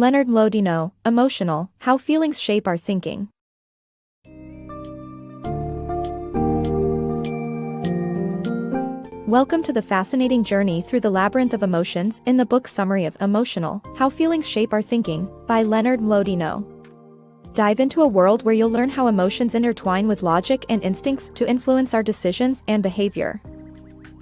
Leonard Mlodinow, Emotional, How Feelings Shape Our Thinking. Welcome to the fascinating journey through the labyrinth of emotions in the book summary of Emotional, How Feelings Shape Our Thinking, by Leonard Mlodinow. Dive into a world where you'll learn how emotions intertwine with logic and instincts to influence our decisions and behavior.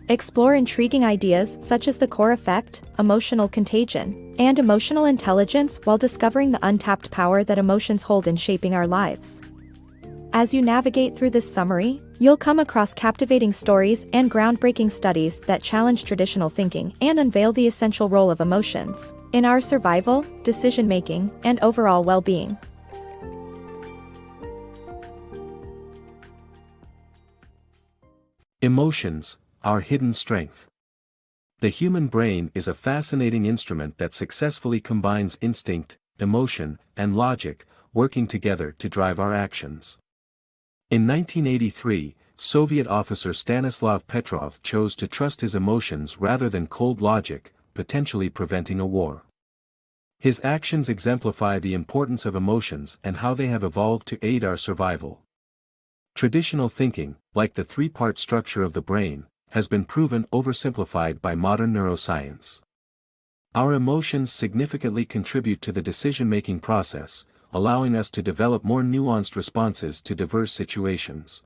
Explore intriguing ideas such as the core effect, emotional contagion, and emotional intelligence while discovering the untapped power that emotions hold in shaping our lives. As you navigate through this summary, you'll come across captivating stories and groundbreaking studies that challenge traditional thinking and unveil the essential role of emotions in our survival, decision-making, and overall well-being. Emotions, our hidden strength. The human brain is a fascinating instrument that successfully combines instinct, emotion, and logic, working together to drive our actions. In 1983, Soviet officer Stanislav Petrov chose to trust his emotions rather than cold logic, potentially preventing a war. His actions exemplify the importance of emotions and how they have evolved to aid our survival. Traditional thinking, like the three-part structure of the brain, has been proven oversimplified by modern neuroscience. Our emotions significantly contribute to the decision-making process, allowing us to develop more nuanced responses to diverse situations.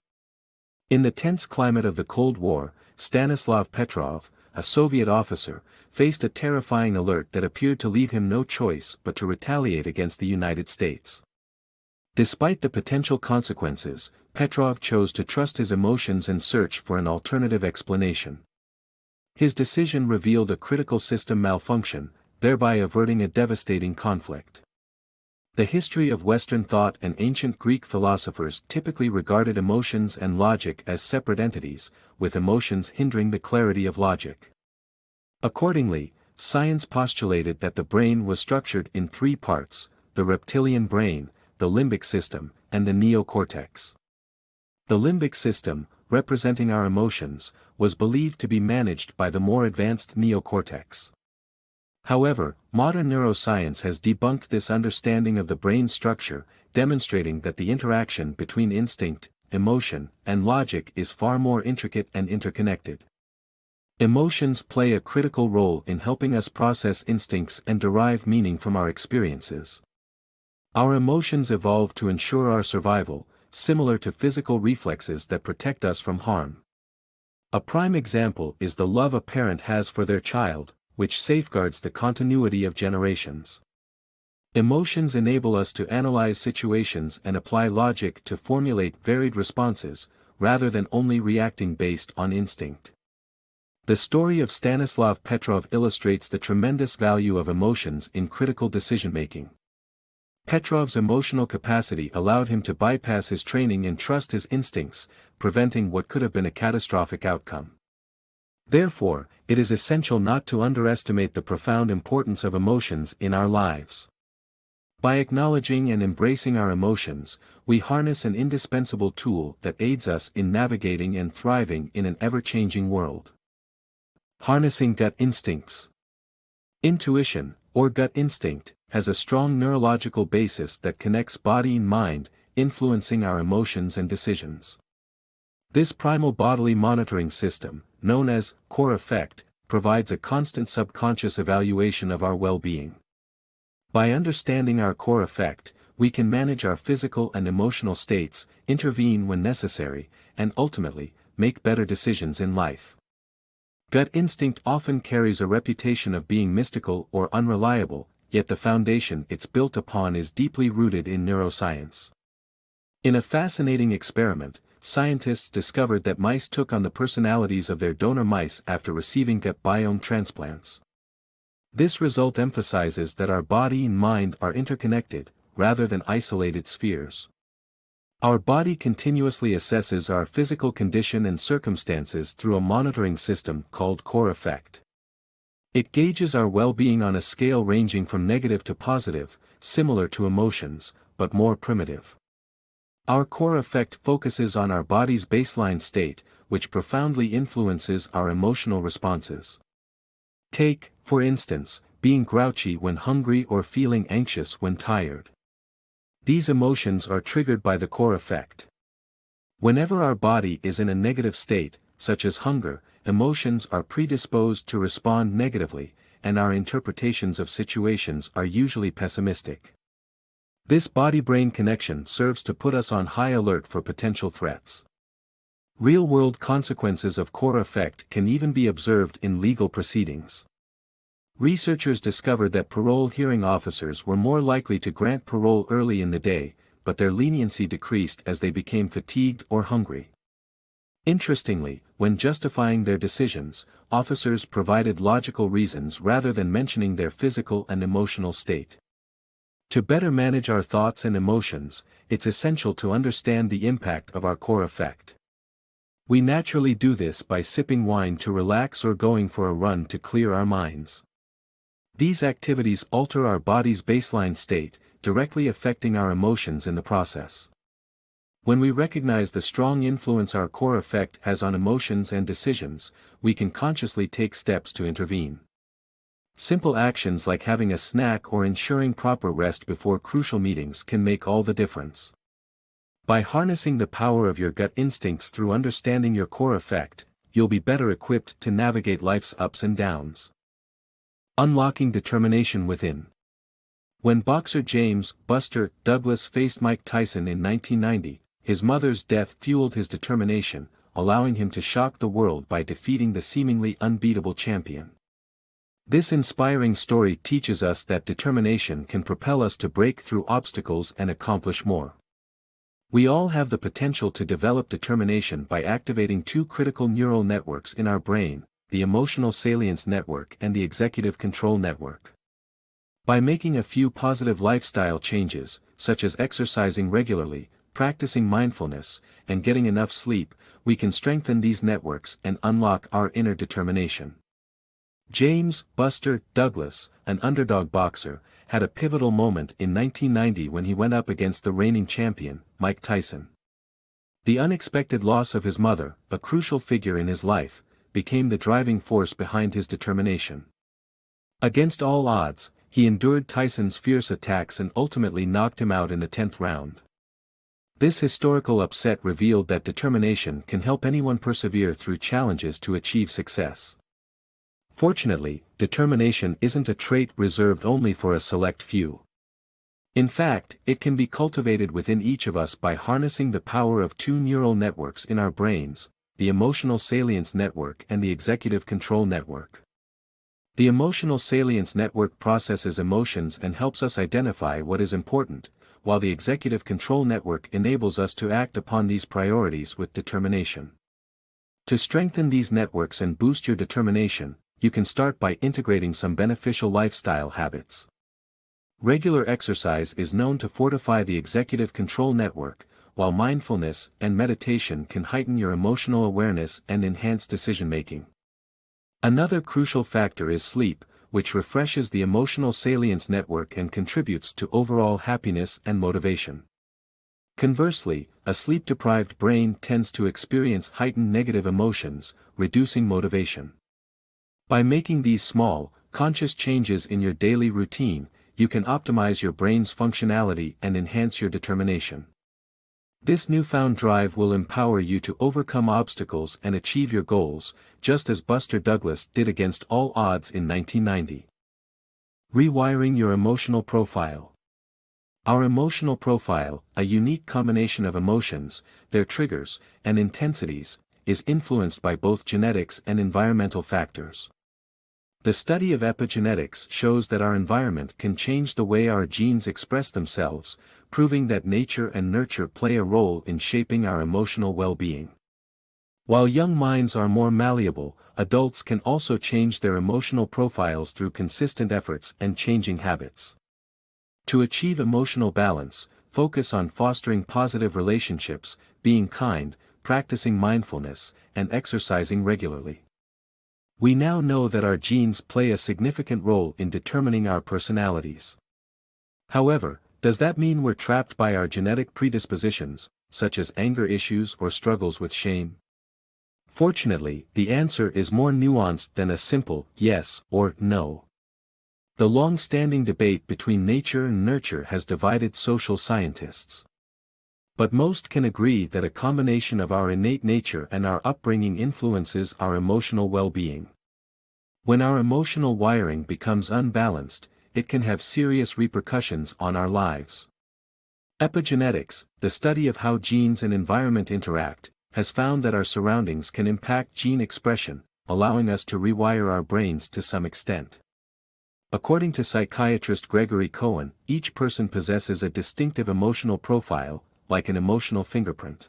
In the tense climate of the Cold War, Stanislav Petrov, a Soviet officer, faced a terrifying alert that appeared to leave him no choice but to retaliate against the United States. Despite the potential consequences, Petrov chose to trust his emotions and search for an alternative explanation. His decision revealed a critical system malfunction, thereby averting a devastating conflict. The history of Western thought and ancient Greek philosophers typically regarded emotions and logic as separate entities, with emotions hindering the clarity of logic. Accordingly, science postulated that the brain was structured in three parts: the reptilian brain, the limbic system, and the neocortex. The limbic system, representing our emotions, was believed to be managed by the more advanced neocortex. However, modern neuroscience has debunked this understanding of the brain's structure, demonstrating that the interaction between instinct, emotion, and logic is far more intricate and interconnected. Emotions play a critical role in helping us process instincts and derive meaning from our experiences. Our emotions evolve to ensure our survival, similar to physical reflexes that protect us from harm. A prime example is the love a parent has for their child, which safeguards the continuity of generations. Emotions enable us to analyze situations and apply logic to formulate varied responses, rather than only reacting based on instinct. The story of Stanislav Petrov illustrates the tremendous value of emotions in critical decision-making. Petrov's emotional capacity allowed him to bypass his training and trust his instincts, preventing what could have been a catastrophic outcome. Therefore, it is essential not to underestimate the profound importance of emotions in our lives. By acknowledging and embracing our emotions, we harness an indispensable tool that aids us in navigating and thriving in an ever-changing world. Harnessing gut instincts. Intuition, or gut instinct, has a strong neurological basis that connects body and mind, influencing our emotions and decisions. This primal bodily monitoring system, known as core effect, provides a constant subconscious evaluation of our well-being. By understanding our core effect, we can manage our physical and emotional states, intervene when necessary, and ultimately, make better decisions in life. Gut instinct often carries a reputation of being mystical or unreliable, yet the foundation it's built upon is deeply rooted in neuroscience. In a fascinating experiment, scientists discovered that mice took on the personalities of their donor mice after receiving gut biome transplants. This result emphasizes that our body and mind are interconnected, rather than isolated spheres. Our body continuously assesses our physical condition and circumstances through a monitoring system called core effect. It gauges our well-being on a scale ranging from negative to positive, similar to emotions, but more primitive. Our core effect focuses on our body's baseline state, which profoundly influences our emotional responses. Take, for instance, being grouchy when hungry or feeling anxious when tired. These emotions are triggered by the core effect. Whenever our body is in a negative state, such as hunger, emotions are predisposed to respond negatively, and our interpretations of situations are usually pessimistic. This body-brain connection serves to put us on high alert for potential threats. Real-world consequences of core effect can even be observed in legal proceedings. Researchers discovered that parole hearing officers were more likely to grant parole early in the day, but their leniency decreased as they became fatigued or hungry. Interestingly, when justifying their decisions, officers provided logical reasons rather than mentioning their physical and emotional state. To better manage our thoughts and emotions, it's essential to understand the impact of our core effect. We naturally do this by sipping wine to relax or going for a run to clear our minds. These activities alter our body's baseline state, directly affecting our emotions in the process. When we recognize the strong influence our core effect has on emotions and decisions, we can consciously take steps to intervene. Simple actions like having a snack or ensuring proper rest before crucial meetings can make all the difference. By harnessing the power of your gut instincts through understanding your core effect, you'll be better equipped to navigate life's ups and downs. Unlocking determination within. When boxer James "Buster" Douglas faced Mike Tyson in 1990, his mother's death fueled his determination, allowing him to shock the world by defeating the seemingly unbeatable champion. This inspiring story teaches us that determination can propel us to break through obstacles and accomplish more. We all have the potential to develop determination by activating two critical neural networks in our brain, the emotional salience network and the executive control network. By making a few positive lifestyle changes, such as exercising regularly, practicing mindfulness, and getting enough sleep, we can strengthen these networks and unlock our inner determination. James "Buster" Douglas, an underdog boxer, had a pivotal moment in 1990 when he went up against the reigning champion, Mike Tyson. The unexpected loss of his mother, a crucial figure in his life, became the driving force behind his determination. Against all odds, he endured Tyson's fierce attacks and ultimately knocked him out in the 10th round. This historical upset revealed that determination can help anyone persevere through challenges to achieve success. Fortunately, determination isn't a trait reserved only for a select few. In fact, it can be cultivated within each of us by harnessing the power of two neural networks in our brains, the emotional salience network and the executive control network. The emotional salience network processes emotions and helps us identify what is important, while the executive control network enables us to act upon these priorities with determination. To strengthen these networks and boost your determination, you can start by integrating some beneficial lifestyle habits. Regular exercise is known to fortify the executive control network, while mindfulness and meditation can heighten your emotional awareness and enhance decision-making. Another crucial factor is sleep, which refreshes the emotional salience network and contributes to overall happiness and motivation. Conversely, a sleep-deprived brain tends to experience heightened negative emotions, reducing motivation. By making these small, conscious changes in your daily routine, you can optimize your brain's functionality and enhance your determination. This newfound drive will empower you to overcome obstacles and achieve your goals, just as Buster Douglas did against all odds in 1990. Rewiring your emotional profile. Our emotional profile, a unique combination of emotions, their triggers, and intensities, is influenced by both genetics and environmental factors. The study of epigenetics shows that our environment can change the way our genes express themselves, proving that nature and nurture play a role in shaping our emotional well-being. While young minds are more malleable, adults can also change their emotional profiles through consistent efforts and changing habits. To achieve emotional balance, focus on fostering positive relationships, being kind, practicing mindfulness, and exercising regularly. We now know that our genes play a significant role in determining our personalities. However, does that mean we're trapped by our genetic predispositions, such as anger issues or struggles with shame? Fortunately, the answer is more nuanced than a simple yes or no. The long-standing debate between nature and nurture has divided social scientists. But most can agree that a combination of our innate nature and our upbringing influences our emotional well-being. When our emotional wiring becomes unbalanced, it can have serious repercussions on our lives. Epigenetics, the study of how genes and environment interact, has found that our surroundings can impact gene expression, allowing us to rewire our brains to some extent. According to psychiatrist Gregory Cohen, each person possesses a distinctive emotional profile, like an emotional fingerprint.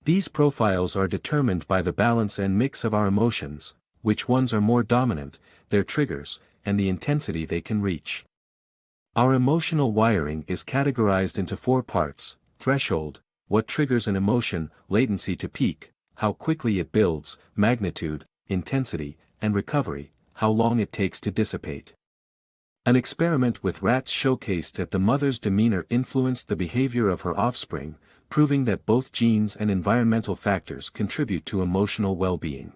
These profiles are determined by the balance and mix of our emotions, which ones are more dominant, their triggers, and the intensity they can reach. Our emotional wiring is categorized into 4 parts: threshold, what triggers an emotion, latency to peak, how quickly it builds, magnitude, intensity, and recovery, how long it takes to dissipate. An experiment with rats showcased that the mother's demeanor influenced the behavior of her offspring, proving that both genes and environmental factors contribute to emotional well-being.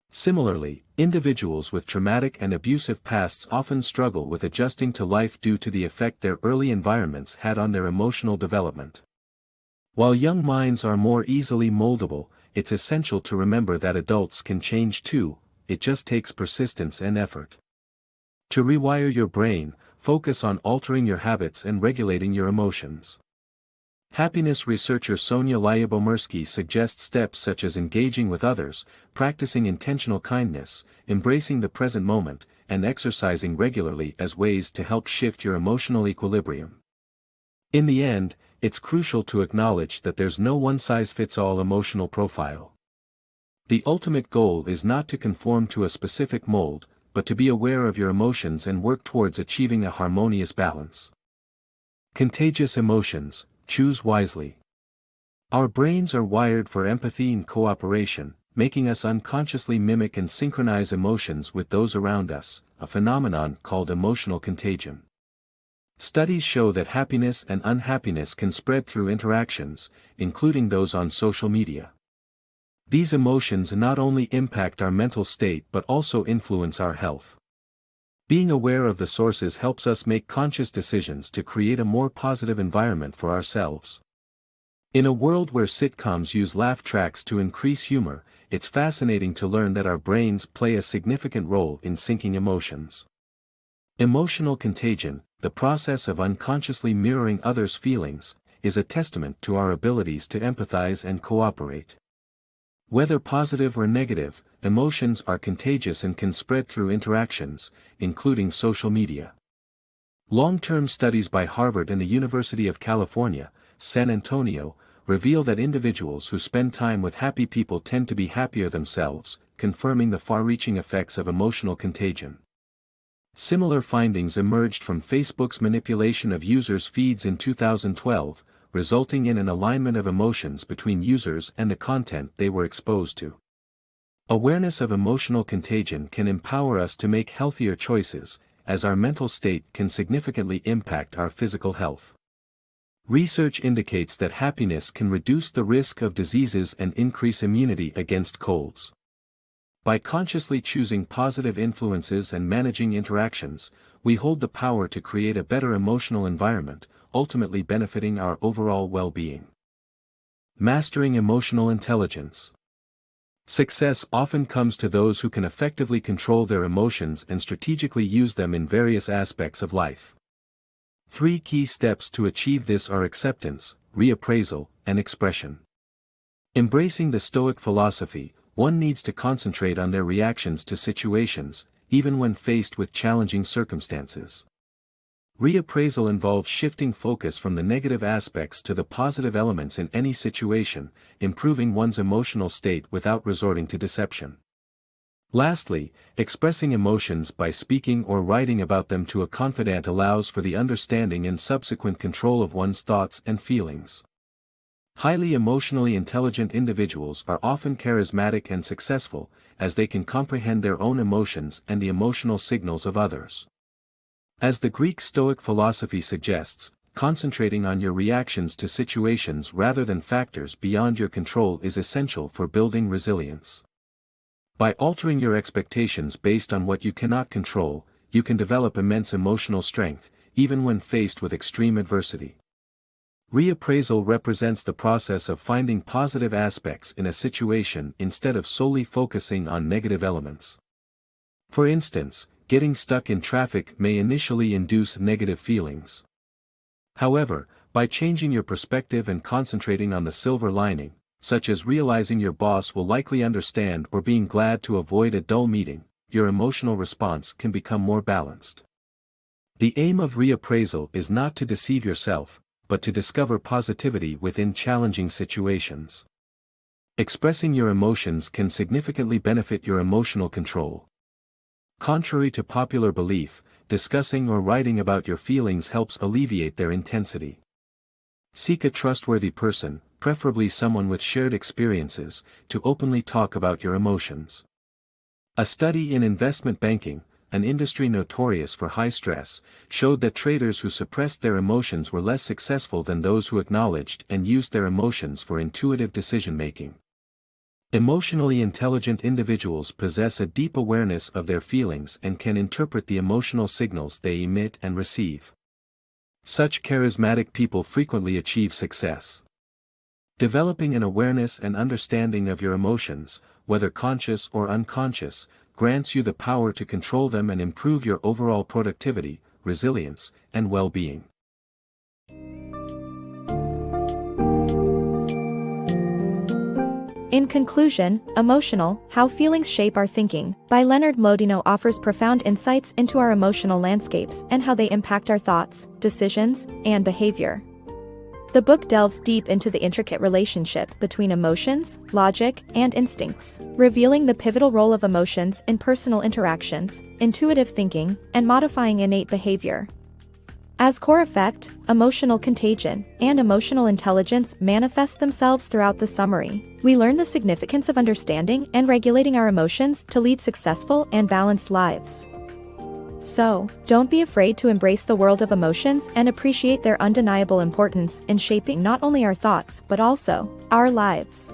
Similarly, individuals with traumatic and abusive pasts often struggle with adjusting to life due to the effect their early environments had on their emotional development. While young minds are more easily moldable, it's essential to remember that adults can change too. It just takes persistence and effort. To rewire your brain, focus on altering your habits and regulating your emotions. Happiness researcher Sonia Lyabomirsky suggests steps such as engaging with others, practicing intentional kindness, embracing the present moment, and exercising regularly as ways to help shift your emotional equilibrium. In the end, it's crucial to acknowledge that there's no one-size-fits-all emotional profile. The ultimate goal is not to conform to a specific mold, but to be aware of your emotions and work towards achieving a harmonious balance. Contagious emotions, choose wisely. Our brains are wired for empathy and cooperation, making us unconsciously mimic and synchronize emotions with those around us, a phenomenon called emotional contagion. Studies show that happiness and unhappiness can spread through interactions, including those on social media. These emotions not only impact our mental state but also influence our health. Being aware of the sources helps us make conscious decisions to create a more positive environment for ourselves. In a world where sitcoms use laugh tracks to increase humor, it's fascinating to learn that our brains play a significant role in syncing emotions. Emotional contagion, the process of unconsciously mirroring others' feelings, is a testament to our abilities to empathize and cooperate. Whether positive or negative, emotions are contagious and can spread through interactions, including social media. Long-term studies by Harvard and the University of California, San Antonio, reveal that individuals who spend time with happy people tend to be happier themselves, confirming the far-reaching effects of emotional contagion. Similar findings emerged from Facebook's manipulation of users' feeds in 2012, resulting in an alignment of emotions between users and the content they were exposed to. Awareness of emotional contagion can empower us to make healthier choices, as our mental state can significantly impact our physical health. Research indicates that happiness can reduce the risk of diseases and increase immunity against colds. By consciously choosing positive influences and managing interactions, we hold the power to create a better emotional environment, ultimately benefiting our overall well-being. Mastering emotional intelligence. Success often comes to those who can effectively control their emotions and strategically use them in various aspects of life. 3 key steps to achieve this are acceptance, reappraisal, and expression. Embracing the Stoic philosophy, one needs to concentrate on their reactions to situations, even when faced with challenging circumstances. Reappraisal involves shifting focus from the negative aspects to the positive elements in any situation, improving one's emotional state without resorting to deception. Lastly, expressing emotions by speaking or writing about them to a confidant allows for the understanding and subsequent control of one's thoughts and feelings. Highly emotionally intelligent individuals are often charismatic and successful, as they can comprehend their own emotions and the emotional signals of others. As the Greek Stoic philosophy suggests, concentrating on your reactions to situations rather than factors beyond your control is essential for building resilience. By altering your expectations based on what you cannot control, you can develop immense emotional strength, even when faced with extreme adversity. Reappraisal represents the process of finding positive aspects in a situation instead of solely focusing on negative elements. For instance, getting stuck in traffic may initially induce negative feelings. However, by changing your perspective and concentrating on the silver lining, such as realizing your boss will likely understand or being glad to avoid a dull meeting, your emotional response can become more balanced. The aim of reappraisal is not to deceive yourself, but to discover positivity within challenging situations. Expressing your emotions can significantly benefit your emotional control. Contrary to popular belief, discussing or writing about your feelings helps alleviate their intensity. Seek a trustworthy person, preferably someone with shared experiences, to openly talk about your emotions. A study in investment banking, an industry notorious for high stress, showed that traders who suppressed their emotions were less successful than those who acknowledged and used their emotions for intuitive decision-making. Emotionally intelligent individuals possess a deep awareness of their feelings and can interpret the emotional signals they emit and receive. Such charismatic people frequently achieve success. Developing an awareness and understanding of your emotions, whether conscious or unconscious, grants you the power to control them and improve your overall productivity, resilience, and well-being. In conclusion, Emotional, How Feelings Shape Our Thinking, by Leonard Mlodinow offers profound insights into our emotional landscapes and how they impact our thoughts, decisions, and behavior. The book delves deep into the intricate relationship between emotions, logic, and instincts, revealing the pivotal role of emotions in personal interactions, intuitive thinking, and modifying innate behavior. As core effect, emotional contagion and emotional intelligence manifest themselves throughout the summary. We learn the significance of understanding and regulating our emotions to lead successful and balanced lives. So, don't be afraid to embrace the world of emotions and appreciate their undeniable importance in shaping not only our thoughts but also our lives.